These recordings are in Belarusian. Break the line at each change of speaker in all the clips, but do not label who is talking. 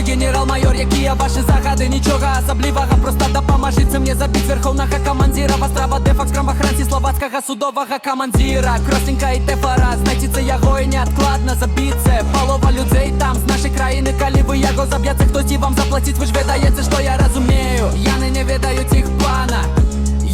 мой генерал-майор, якія ваші загады, нічога асаблівага, проста дапамажыце мне забіць верхоўнага камандзіра Вастрава дэфакс крамахранці славацкага судовага камандзіра. Кросленька і тэфара, знайдзіце яго і неадкладна забіце. Палова людзей там з нашай краіны, калі вы яго заб'яце, хтосьці вам заплаціць, вы ж ведаеце, што я разумею. Яны не ведаюць іх плана,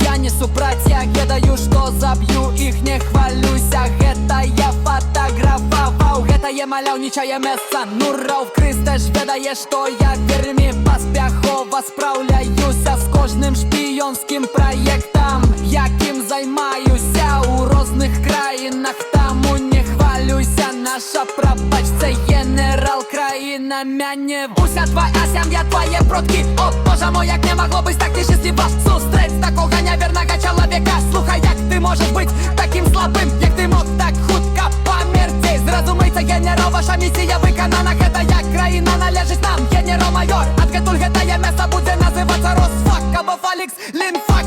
я не супраць, я ведаю, што заб'ю іх, не хвалюся. Гэта я фатаграфаваў, гэта я маляўнічае месца. Ну Рауф Крыс тэж ведае, што я вельмі паспяхова спраўляюся з кожным шпіёнскім праектам, якім займаюся ў розных краінах. Таму не хвалюся, наша прабачце генерал, краіна мяне. Уся твоя сям'я, твае продкі, о боже мой, як не магло быць так нешчасліва сустрэць такога нявернага чалавека. Слухай, як ты можаш быць такім слабым, як ты мог так хутка памерцець? Зразумейце, генерал, ваша місія выканана, гэта як краіна належыць нам. Генерал-майор, адгэтуль гэтае месца будзе называцца Росфак або Фалікс Лінфак.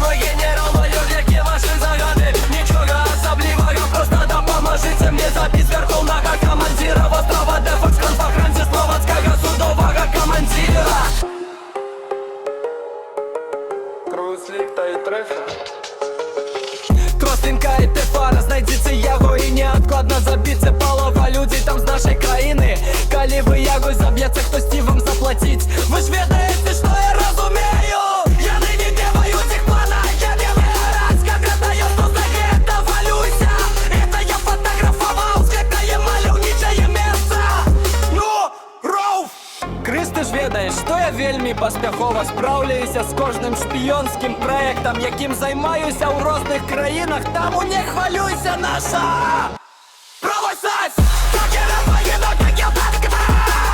Мой генерал-майор, які ваші загады, нічога асаблівага, проста дапамажыце мне забіць верхоўнага камандзіра Вастрава дэфакс крамахранці славацкага судовага камандзіра. Круслік-та і трэфа, Кросленька і тэфара, знайдзіце яго і неадкладна забіце. Палова людзей там з нашай краіны, калі вы яго заб'яце, хтосьці вам заплаціць, вы ж ведаеце, што я разумею. Ты ж ведаеш, што я вельмі паспяхова спраўляюся з кожным шпіёнскім праектам, якім займаюся ў розных краінах. Таму не хвалюйся, наша правосаць!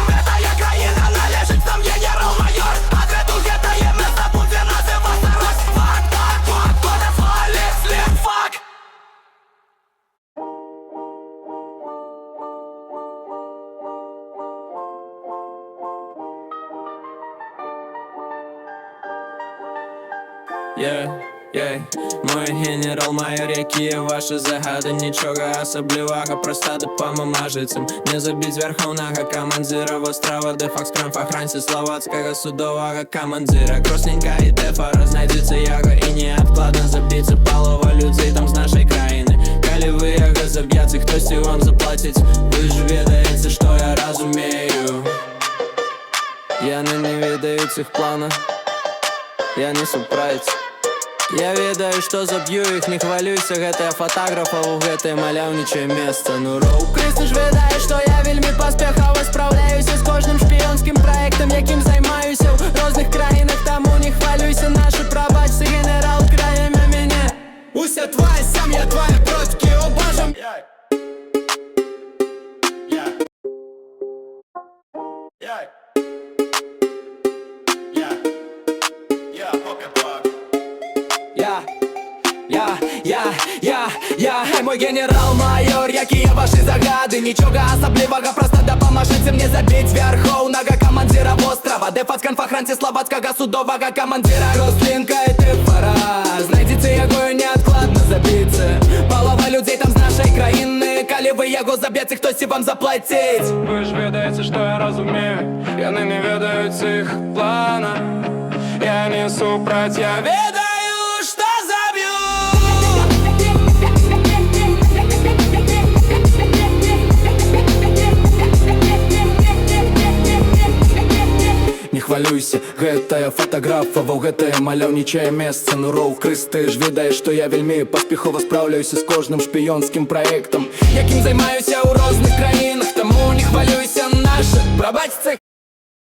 Гэтая краіна належыць нам, генерал-майор, адгэтуль гэтае месца будзе называцца Росфак. Фалікс Лінфак. Мой генерал-майор, якія ваші загады, нічога асаблівага, проста дапамажыце мне забіць верхоўнага камандзіра Вастрава дэфакс крамахранці славацкага судовага камандзіра. Кросленька і тэфара, знайдзіце яго і неадкладна забіце. Палова людзей там з нашай краіны, калі вы яго заб'яце, хтосьці вам заплаціць, вы ж ведаеце, што я разумею. Яны не ведаюць іх плана, я не супраць, я ведаю, што заб'ю іх, не хвалюйся. Гэта я фатаграфаваў, гэтае маляўнічае месца. Ну Рауф Крыс, ты ж ведаеш, што я вельмі паспяхова спраўляюся з кожным шпіёнскім праектам, якім займаюся ў розных краінах. Таму не хвалюйся, наша прабачце генерал, краіна мяне. Уся твоя сям'я, твае продкі, о боже. Мой генерал-майор, якія ваші загады, нічога асаблівага, проста дапамажыце мне забіць верхоўнага камандзіра Вастрава дэфакс крамахранці славацкага судовага камандзіра. Кросленька і тэфара, знайдзіце яго і неадкладна забіце. Палова людзей там з нашай краіны, калі вы яго заб'яце, хтосьці вам заплаціць, вы ж ведаеце, што я разумею. Яны не ведаюць іх плана, я не супраць, я ведаю, што заб'ю. Не хвалюйся, гэта я фатаграфаваў, гэтае маляўнічае месца. Ну Рауф Крыс, ты ж ведаеш, што я вельмі паспяхова спраўляюся з кожным шпіёнскім праектам, якім займаюся ў розных краінах. Таму не хвалюйся, наша прабачце